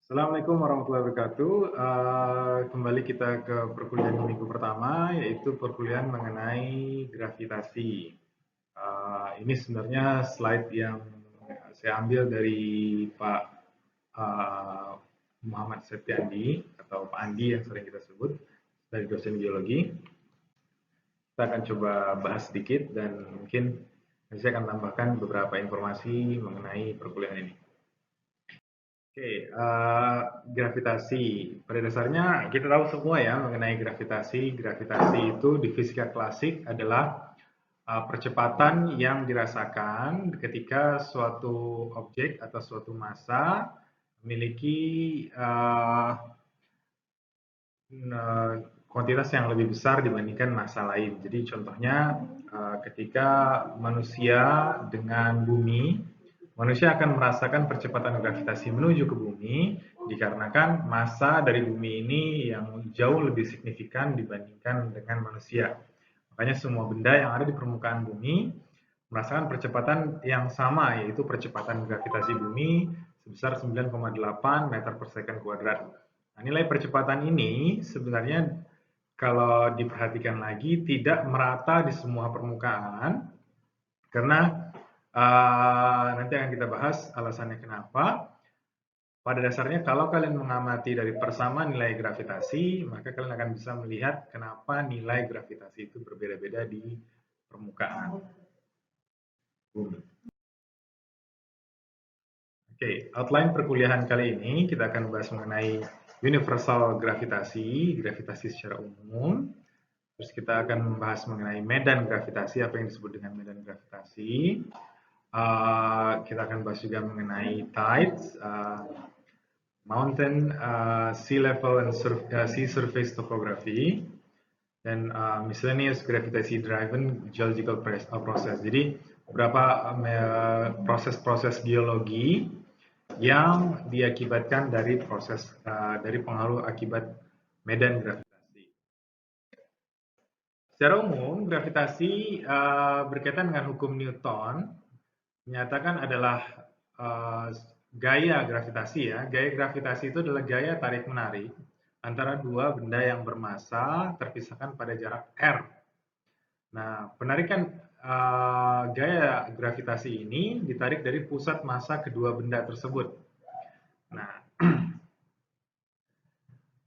Assalamualaikum warahmatullahi wabarakatuh. Kembali kita ke perkuliahan minggu pertama, yaitu perkuliahan mengenai gravitasi. Ini sebenarnya slide yang saya ambil dari Pak uh, Muhammad Septiandi atau Pak Andi yang sering kita sebut dari dosen geologi. Kita akan coba bahas sedikit dan mungkin saya akan tambahkan beberapa informasi mengenai perkuliahan ini. Oke, gravitasi. Pada dasarnya kita tahu semua ya mengenai gravitasi. Gravitasi itu di fisika klasik adalah percepatan yang dirasakan ketika suatu objek atau suatu massa memiliki kuantitas yang lebih besar dibandingkan massa lain. Jadi contohnya ketika manusia dengan bumi, manusia akan merasakan percepatan gravitasi menuju ke bumi dikarenakan massa dari bumi ini yang jauh lebih signifikan dibandingkan dengan manusia. Makanya semua benda yang ada di permukaan bumi merasakan percepatan yang sama, yaitu percepatan gravitasi bumi sebesar 9,8 meter per second kuadrat. Nah, nilai percepatan ini sebenarnya kalau diperhatikan lagi tidak merata di semua permukaan karena nanti akan kita bahas alasannya kenapa. Pada dasarnya kalau kalian mengamati dari persamaan nilai gravitasi, maka kalian akan bisa melihat kenapa nilai gravitasi itu berbeda-beda di permukaan bumi. Oke, outline perkuliahan kali ini kita akan bahas mengenai universal gravitasi, gravitasi secara umum. Terus kita akan membahas mengenai medan gravitasi, apa yang disebut dengan medan gravitasi. Kita akan bahas juga mengenai tides, mountain, sea level, and sea surface topography, dan miscellaneous gravity driven geological process. Jadi beberapa proses-proses geologi yang diakibatkan dari dari pengaruh akibat medan gravitasi. Secara umum, gravitasi berkaitan dengan hukum Newton, menyatakan adalah gaya gravitasi ya. Gaya gravitasi itu adalah gaya tarik-menarik antara dua benda yang bermassa terpisahkan pada jarak r. Nah, penarikan gaya gravitasi ini ditarik dari pusat massa kedua benda tersebut. Nah,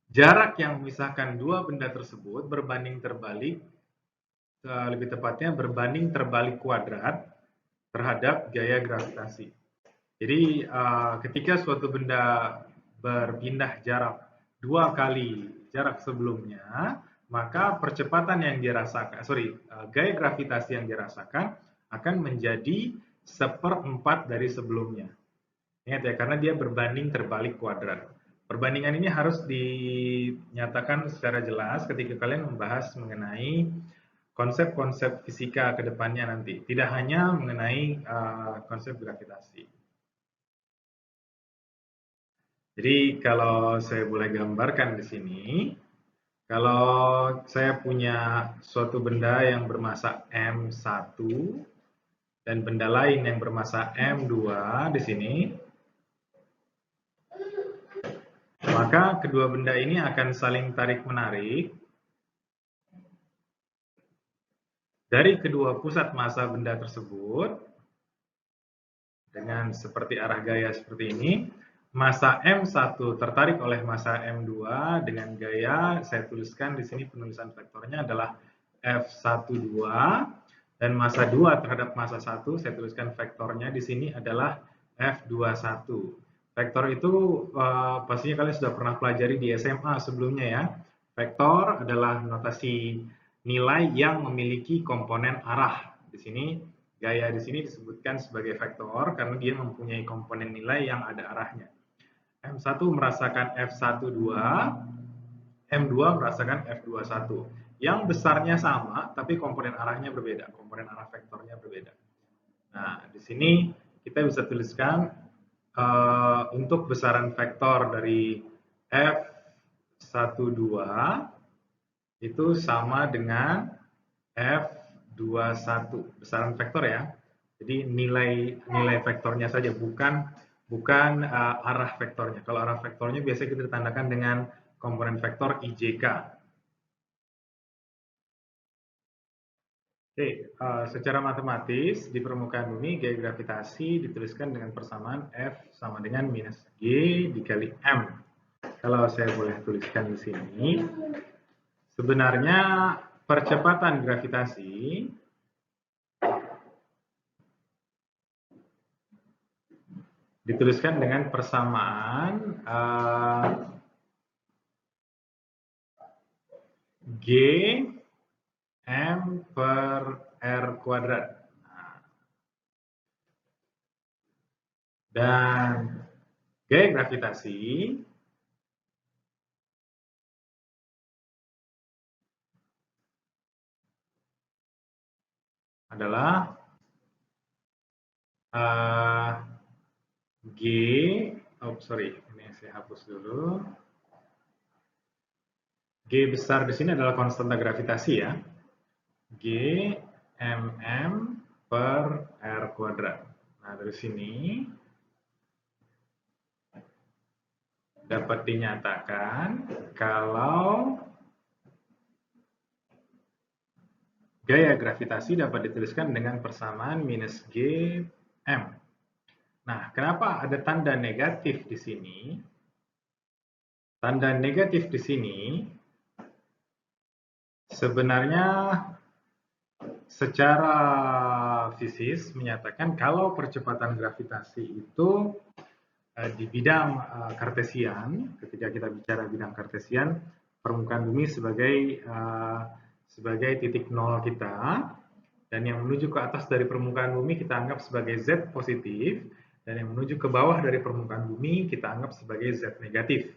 jarak yang memisahkan dua benda tersebut berbanding terbalik, lebih tepatnya berbanding terbalik kuadrat terhadap gaya gravitasi. Jadi ketika suatu benda berpindah jarak dua kali jarak sebelumnya, maka percepatan yang dirasakan, gaya gravitasi yang dirasakan akan menjadi 1/4 dari sebelumnya. Ingat ya, karena dia berbanding terbalik kuadrat. Perbandingan ini harus dinyatakan secara jelas ketika kalian membahas mengenai konsep-konsep fisika ke depannya nanti. Tidak hanya mengenai konsep gravitasi. Jadi kalau saya boleh gambarkan di sini, kalau saya punya suatu benda yang bermassa M1 dan benda lain yang bermassa M2 di sini, maka kedua benda ini akan saling tarik-menarik dari kedua pusat massa benda tersebut dengan seperti arah gaya seperti ini. Massa M1 tertarik oleh massa M2 dengan gaya, saya tuliskan di sini penulisan vektornya adalah F12, dan massa 2 terhadap massa 1, saya tuliskan vektornya di sini adalah F21. Vektor itu pastinya kalian sudah pernah pelajari di SMA sebelumnya ya. Vektor adalah notasi nilai yang memiliki komponen arah. Di sini gaya di sini disebutkan sebagai vektor karena dia mempunyai komponen nilai yang ada arahnya. M1 merasakan F12, M2 merasakan F21. Yang besarnya sama, tapi komponen arahnya berbeda, komponen arah vektornya berbeda. Nah, di sini kita bisa tuliskan untuk besaran vektor dari F12 itu sama dengan F21, besaran vektor ya. Jadi nilai vektornya saja, bukan bukan arah vektornya. Kalau arah vektornya biasanya kita tandakan dengan komponen vektor IJK. Oke, secara matematis di permukaan bumi gaya gravitasi dituliskan dengan persamaan F sama dengan minus G dikali M. Kalau saya boleh tuliskan di sini, sebenarnya percepatan gravitasi dituliskan dengan persamaan G M per R kuadrat. Dan gaya gravitasi adalah G, ini saya hapus dulu. G besar di sini adalah konstanta gravitasi ya. G mm per R kuadrat. Nah, dari sini dapat dinyatakan kalau gaya gravitasi dapat dituliskan dengan persamaan minus G M. Nah, kenapa ada tanda negatif di sini? Tanda negatif di sini sebenarnya secara fisis menyatakan kalau percepatan gravitasi itu di bidang kartesian, ketika kita bicara bidang kartesian, permukaan bumi sebagai titik nol kita, dan yang menuju ke atas dari permukaan bumi kita anggap sebagai Z positif, dan yang menuju ke bawah dari permukaan bumi kita anggap sebagai Z negatif.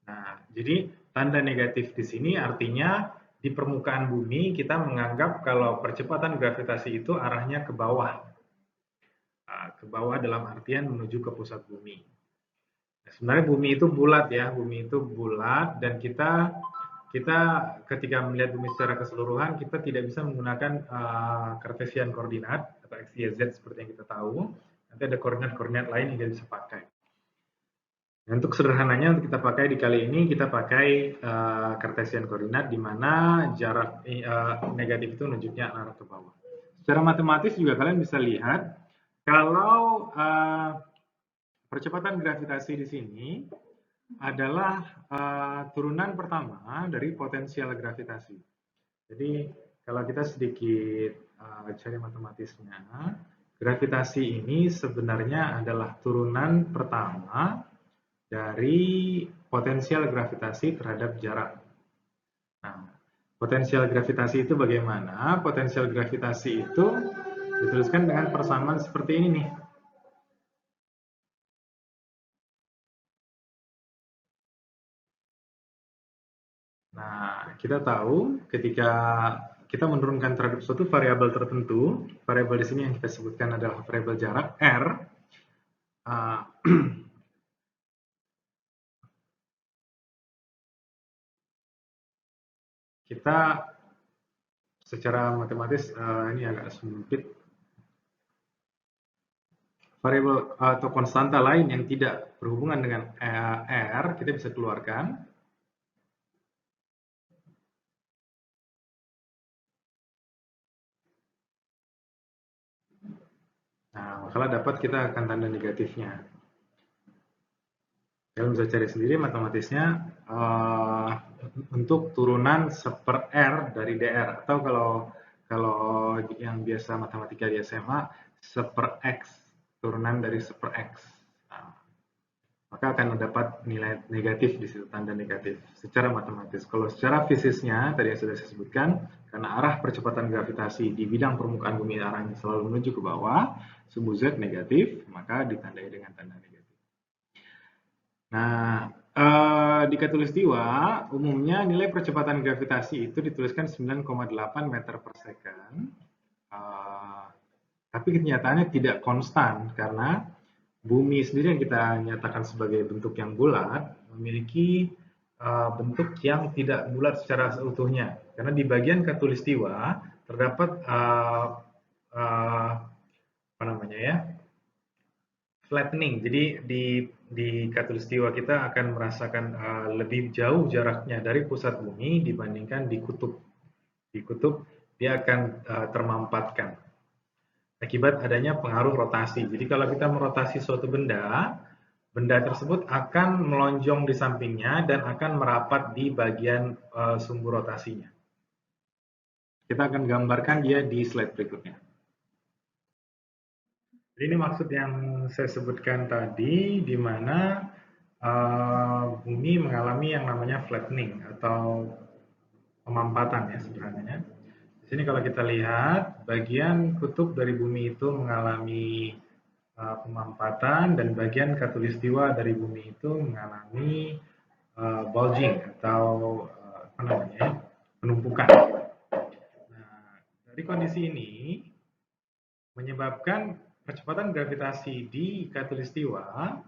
Nah, jadi tanda negatif di sini artinya di permukaan bumi kita menganggap kalau percepatan gravitasi itu arahnya ke bawah. Ke bawah dalam artian menuju ke pusat bumi. Nah, sebenarnya bumi itu bulat ya, bumi itu bulat dan kita ketika melihat bumi secara keseluruhan kita tidak bisa menggunakan Cartesian koordinat atau x, y, z seperti yang kita tahu. Nanti ada koordinat-koordinat lain yang kita bisa pakai. Nah, untuk sederhananya untuk kita pakai di kali ini kita pakai Cartesian koordinat di mana jarak negatif itu menunjuknya arah ke bawah. Secara matematis juga kalian bisa lihat kalau percepatan gravitasi di sini adalah turunan pertama dari potensial gravitasi. Jadi kalau kita sedikit cari matematisnya, gravitasi ini sebenarnya adalah turunan pertama dari potensial gravitasi terhadap jarak. Nah, potensial gravitasi itu bagaimana? Potensial gravitasi itu dituliskan dengan persamaan seperti ini nih. Nah, kita tahu ketika kita menurunkan terhadap suatu variabel tertentu, variabel di sini yang kita sebutkan adalah variabel jarak R. Kita secara matematis ini agak sempit. Variabel atau konstanta lain yang tidak berhubungan dengan R kita bisa keluarkan. Nah, maka dapat kita akan tanda negatifnya. Kalian bisa cari sendiri matematisnya untuk turunan seper R dari DR, atau kalau yang biasa matematika di SMA seper X, turunan dari seper X. Nah, maka akan mendapat nilai negatif di situ, tanda negatif secara matematis. Kalau secara fisisnya tadi yang sudah saya sebutkan, karena arah percepatan gravitasi di bidang permukaan bumi arahnya selalu menuju ke bawah, sumbu Z negatif, maka ditandai dengan tanda negatif. Nah, di Khatulistiwa umumnya nilai percepatan gravitasi itu dituliskan 9,8 meter per second. Tapi kenyataannya tidak konstan karena bumi sendiri yang kita nyatakan sebagai bentuk yang bulat memiliki bentuk yang tidak bulat secara seutuhnya. Karena di bagian Khatulistiwa terdapat apa namanya ya, flattening. Jadi di khatulistiwa kita akan merasakan lebih jauh jaraknya dari pusat bumi dibandingkan di kutub. Di kutub dia akan termampatkan akibat adanya pengaruh rotasi. Jadi kalau kita merotasi suatu benda, benda tersebut akan melonjong di sampingnya dan akan merapat di bagian sumbu rotasinya. Kita akan gambarkan dia di slide berikutnya. Jadi ini maksud yang saya sebutkan tadi, di mana bumi mengalami yang namanya flattening atau pemampatan ya sederhananya. Di sini kalau kita lihat, bagian kutub dari bumi itu mengalami pemampatan dan bagian khatulistiwa dari bumi itu mengalami bulging atau apa namanya, penumpukan. Nah, dari kondisi ini menyebabkan percepatan gravitasi di khatulistiwa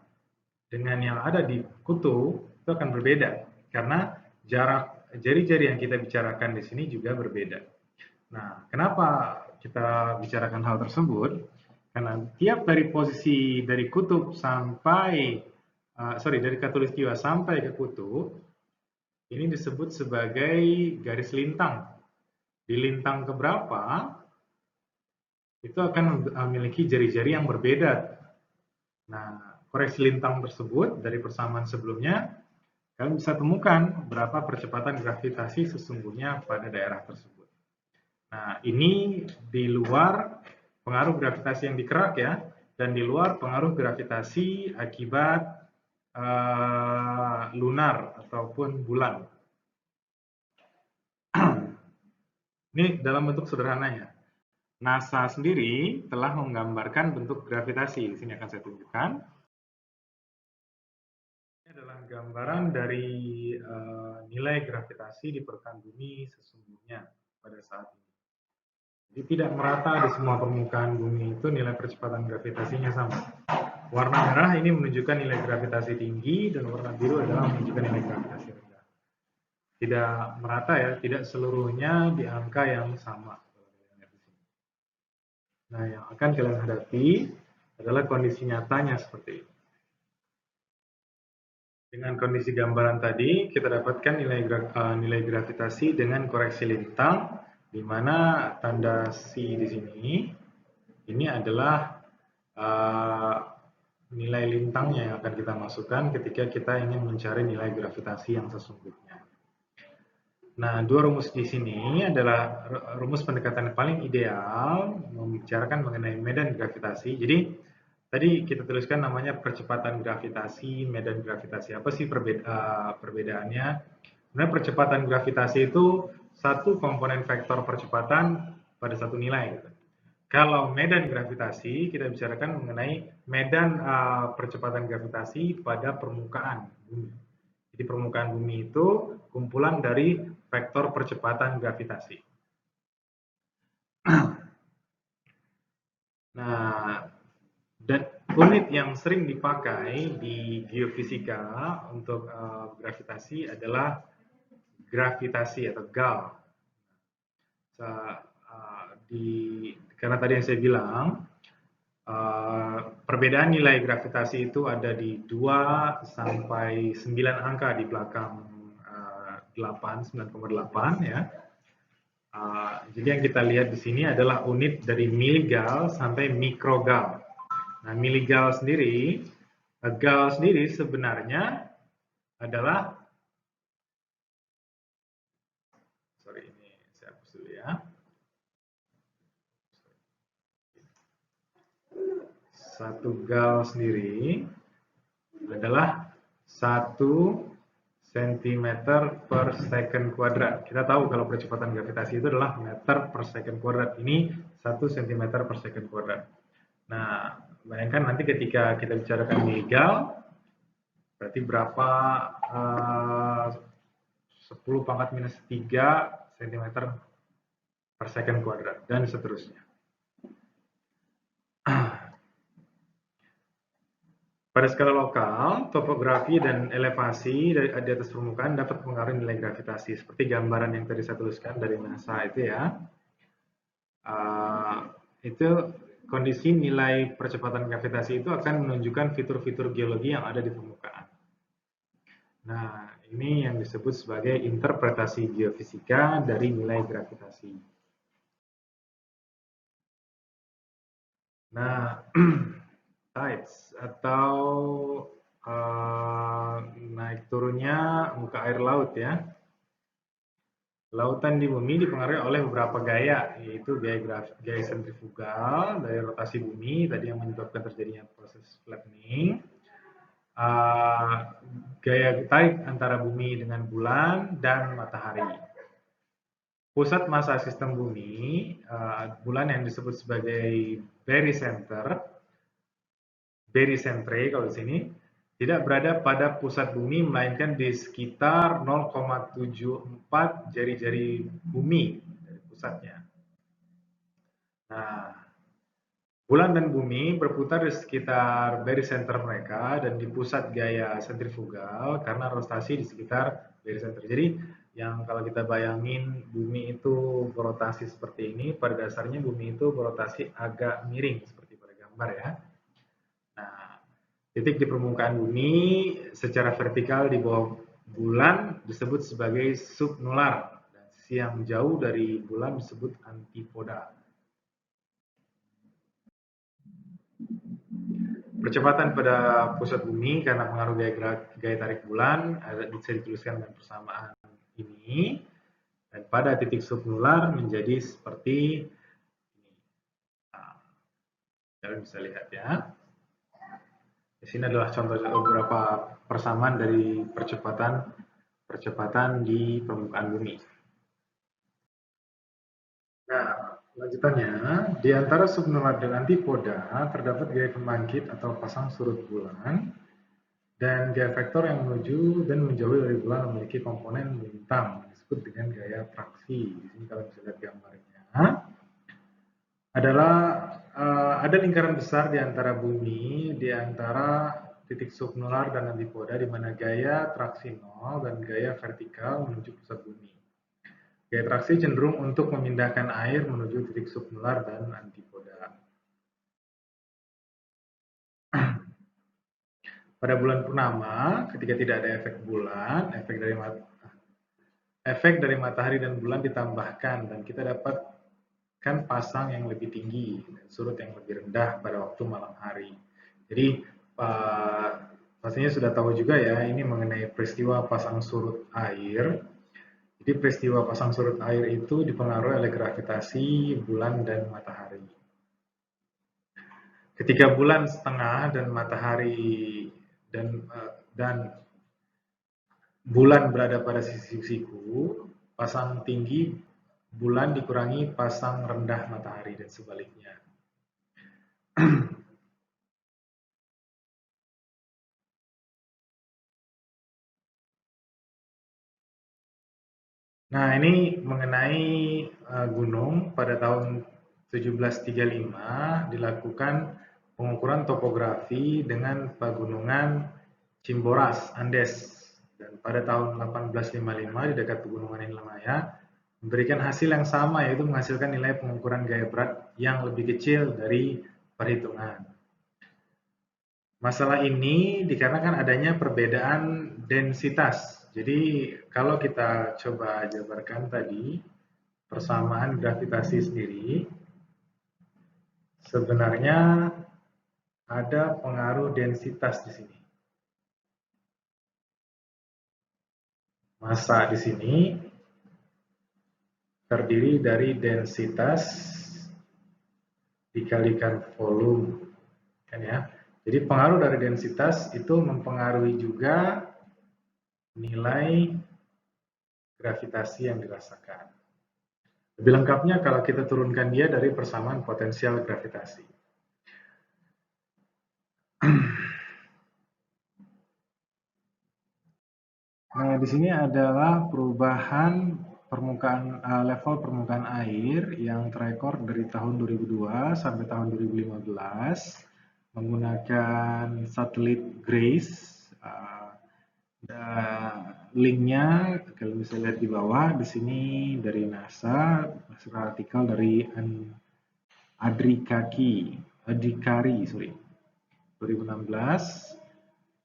dengan yang ada di kutub itu akan berbeda karena jarak jari-jari yang kita bicarakan di sini juga berbeda. Nah, kenapa kita bicarakan hal tersebut? Karena tiap dari posisi dari kutub sampai dari khatulistiwa sampai ke kutub ini disebut sebagai garis lintang. Di lintang keberapa itu akan memiliki jari-jari yang berbeda. Nah, koreksi lintang tersebut dari persamaan sebelumnya kalian bisa temukan berapa percepatan gravitasi sesungguhnya pada daerah tersebut. Nah, ini di luar pengaruh gravitasi yang dikerak ya, dan di luar pengaruh gravitasi akibat lunar ataupun bulan. Ini dalam bentuk sederhananya. NASA sendiri telah menggambarkan bentuk gravitasi. Di sini akan saya tunjukkan. Ini adalah gambaran dari nilai gravitasi di permukaan bumi sesungguhnya pada saat ini. Jadi tidak merata di semua permukaan bumi itu nilai percepatan gravitasinya sama. Warna merah ini menunjukkan nilai gravitasi tinggi dan warna biru adalah menunjukkan nilai gravitasi rendah. Tidak merata ya, tidak seluruhnya di angka yang sama. Nah, yang akan kalian hadapi adalah kondisi nyatanya seperti ini. Dengan kondisi gambaran tadi, kita dapatkan nilai gravitasi dengan koreksi lintang, di mana tanda C di sini, ini adalah nilai lintangnya yang akan kita masukkan ketika kita ingin mencari nilai gravitasi yang sesungguhnya. Nah, dua rumus di sini adalah rumus pendekatan yang paling ideal membicarakan mengenai medan gravitasi. Jadi, tadi kita tuliskan namanya percepatan gravitasi, medan gravitasi. Apa sih perbedaannya? Sebenarnya percepatan gravitasi itu satu komponen vektor percepatan pada satu nilai. Kalau medan gravitasi, kita bicarakan mengenai medan percepatan gravitasi pada permukaan bumi. Jadi permukaan bumi itu kumpulan dari vektor percepatan gravitasi. Nah, dan unit yang sering dipakai di geofisika untuk gravitasi adalah gravitasi atau GAL. Karena tadi yang saya bilang, perbedaan nilai gravitasi itu ada di 2 sampai 9 angka di belakang 9,8 ya. Jadi yang kita lihat di sini adalah unit dari miligal sampai mikrogal. Nah, miligal sendiri, gal sendiri sebenarnya adalah, ini saya hapus dulu ya. Satu gal sendiri adalah 1 cm per second kuadrat. Kita tahu kalau percepatan gravitasi itu adalah meter per second kuadrat. Ini 1 cm per second kuadrat. Nah, bayangkan nanti ketika kita bicarakan miligal, berarti berapa 10 pangkat minus 3 cm per second kuadrat, dan seterusnya. Pada skala lokal, topografi dan elevasi di atas permukaan dapat mempengaruhi nilai gravitasi. Seperti gambaran yang tadi saya tuliskan dari NASA itu ya. Itu kondisi nilai percepatan gravitasi itu akan menunjukkan fitur-fitur geologi yang ada di permukaan. Nah, ini yang disebut sebagai interpretasi geofisika dari nilai gravitasi. Nah, tides atau naik turunnya muka air laut ya. Lautan di bumi dipengaruhi oleh beberapa gaya, yaitu gaya sentrifugal dari rotasi bumi tadi yang menyebabkan terjadinya proses flattening, gaya tarik antara bumi dengan bulan dan matahari. Pusat massa sistem bumi, bulan yang disebut sebagai barycenter kalau di sini, tidak berada pada pusat bumi, melainkan di sekitar 0,74 jari-jari bumi dari pusatnya. Nah, bulan dan bumi berputar di sekitar barycenter mereka dan di pusat gaya sentrifugal karena rotasi di sekitar barycenter. Jadi, yang kalau kita bayangin bumi itu berotasi seperti ini, pada dasarnya bumi itu berotasi agak miring seperti pada gambar ya. Nah, titik di permukaan bumi secara vertikal di bawah bulan disebut sebagai subnular, dan sisi yang jauh dari bulan disebut antipoda. Percepatan pada pusat bumi karena pengaruh gaya tarik bulan bisa dituliskan dengan persamaan ini, dan pada titik subnular menjadi seperti ini. Nah, kalian bisa lihat ya. Di sini adalah contoh beberapa persamaan dari percepatan di permukaan bumi. Nah, lanjutannya, di antara subnular dan antipoda terdapat gaya pembangkit atau pasang surut bulan, dan gaya vektor yang menuju dan menjauhi dari bulan memiliki komponen lintang disebut dengan gaya traksi. Di sini kalian bisa lihat gambarnya. Ada lingkaran besar di antara bumi, di antara titik subnular dan antipoda, di mana gaya traksi 0 dan gaya vertikal menuju pusat bumi. Gaya traksi cenderung untuk memindahkan air menuju titik subnular dan antipoda. Pada bulan purnama, ketika tidak ada efek bulan, efek dari matahari dan bulan ditambahkan dan kita dapat kan pasang yang lebih tinggi dan surut yang lebih rendah pada waktu malam hari. Jadi pastinya sudah tahu juga ya ini mengenai peristiwa pasang surut air. Jadi peristiwa pasang surut air itu dipengaruhi oleh gravitasi bulan dan matahari. Ketika bulan setengah dan matahari dan bulan berada pada sisi-siku, pasang tinggi bulan dikurangi pasang rendah matahari dan sebaliknya. Nah, ini mengenai gunung pada tahun 1735 dilakukan pengukuran topografi dengan pegunungan Chimboras, Andes. Dan pada tahun 1855 di dekat pegunungan Himalaya memberikan hasil yang sama, yaitu menghasilkan nilai pengukuran gaya berat yang lebih kecil dari perhitungan. Masalah ini dikarenakan adanya perbedaan densitas. Jadi kalau kita coba jabarkan tadi persamaan gravitasi sendiri, sebenarnya ada pengaruh densitas di sini. Massa di sini terdiri dari densitas dikalikan volume, kan ya. Jadi pengaruh dari densitas itu mempengaruhi juga nilai gravitasi yang dirasakan. Lebih lengkapnya kalau kita turunkan dia dari persamaan potensial gravitasi. Nah, di sini adalah perubahan level permukaan air yang terekor dari tahun 2002 sampai tahun 2015 menggunakan satelit GRACE. Linknya kalian bisa lihat di bawah. Di sini dari NASA, hasil artikel dari Adhikari, 2016.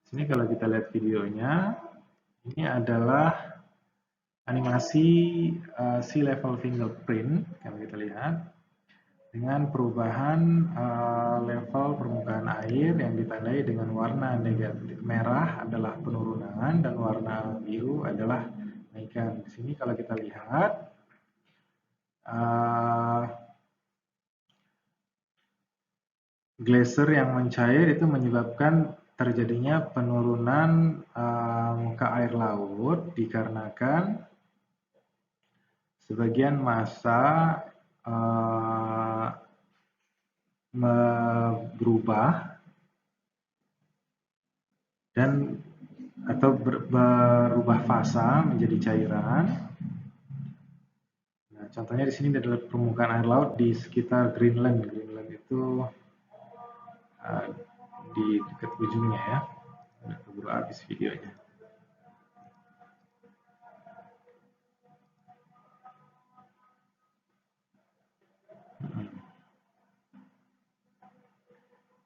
Sini kalau kita lihat videonya, ini adalah animasi sea level fingerprint, kalau kita lihat, dengan perubahan level permukaan air yang ditandai dengan warna negatif. Merah adalah penurunan dan warna biru adalah naikkan. Di sini kalau kita lihat, glacier yang mencair itu menyebabkan terjadinya penurunan muka air laut dikarenakan sebagian massa berubah dan atau berubah fasa menjadi cairan. Nah, contohnya di sini adalah permukaan air laut di sekitar Greenland. Greenland itu di dekat ujungnya ya. Udah keburu habis videonya.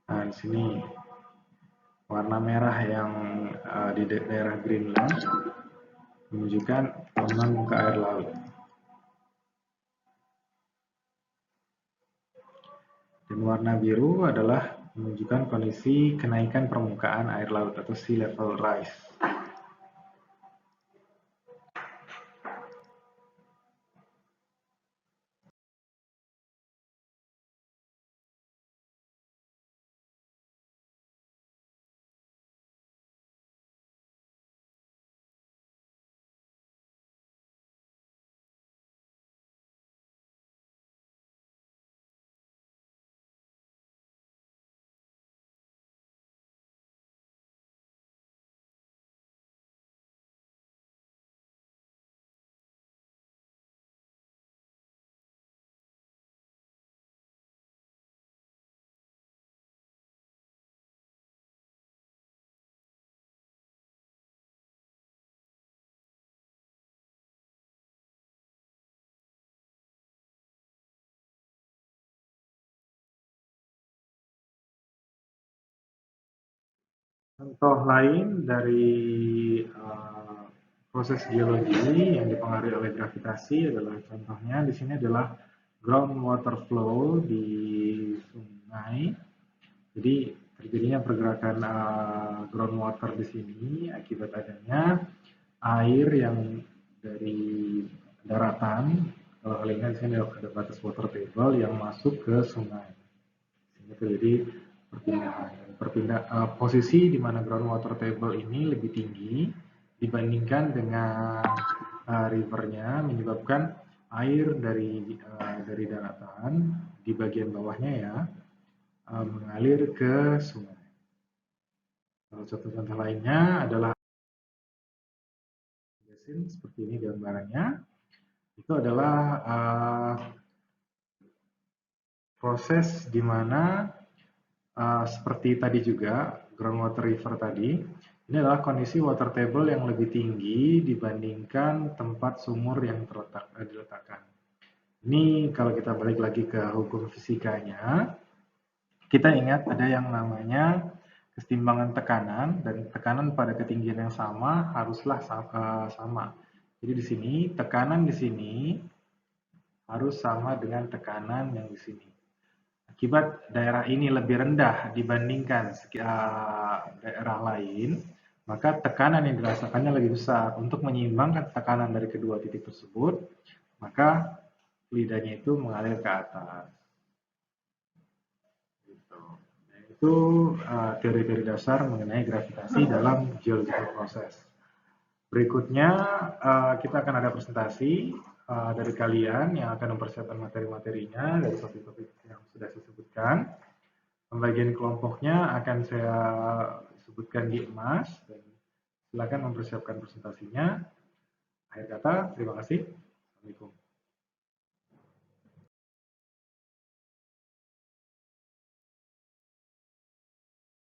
Nah, di sini warna merah yang di daerah Greenland menunjukkan penurunan muka air laut. Dan warna biru adalah menunjukkan kondisi kenaikan permukaan air laut atau sea level rise. Contoh lain dari proses geologi yang dipengaruhi oleh gravitasi adalah contohnya di sini adalah groundwater flow di sungai. Jadi terjadinya pergerakan groundwater di sini akibat adanya air yang dari daratan. Kalau kalian lihat di sini ada batas water table yang masuk ke sungai. Sehingga terjadi posisi di mana groundwater table ini lebih tinggi dibandingkan dengan rivernya, menyebabkan air dari daratan di bagian bawahnya ya mengalir ke sungai. Contoh-contoh lainnya adalah seperti ini gambarannya. Itu adalah proses di mana seperti tadi juga groundwater river tadi, ini adalah kondisi water table yang lebih tinggi dibandingkan tempat sumur yang diletakkan. Ini kalau kita balik lagi ke hukum fisikanya, kita ingat ada yang namanya kesetimbangan tekanan, dan tekanan pada ketinggian yang sama haruslah sama. Jadi di sini tekanan di sini harus sama dengan tekanan yang di sini. Akibat daerah ini lebih rendah dibandingkan daerah lain, maka tekanan yang dirasakannya lebih besar. Untuk menyeimbangkan tekanan dari kedua titik tersebut, maka fluidanya itu mengalir ke atas. Itu teori-teori dasar mengenai gravitasi dalam geological process. Berikutnya kita akan ada presentasi dari kalian yang akan mempersiapkan materi-materinya dari topik-topik yang sudah saya sebutkan. Pembagian kelompoknya akan saya sebutkan di emas, dan silakan mempersiapkan presentasinya. Akhir kata, terima kasih. Assalamualaikum.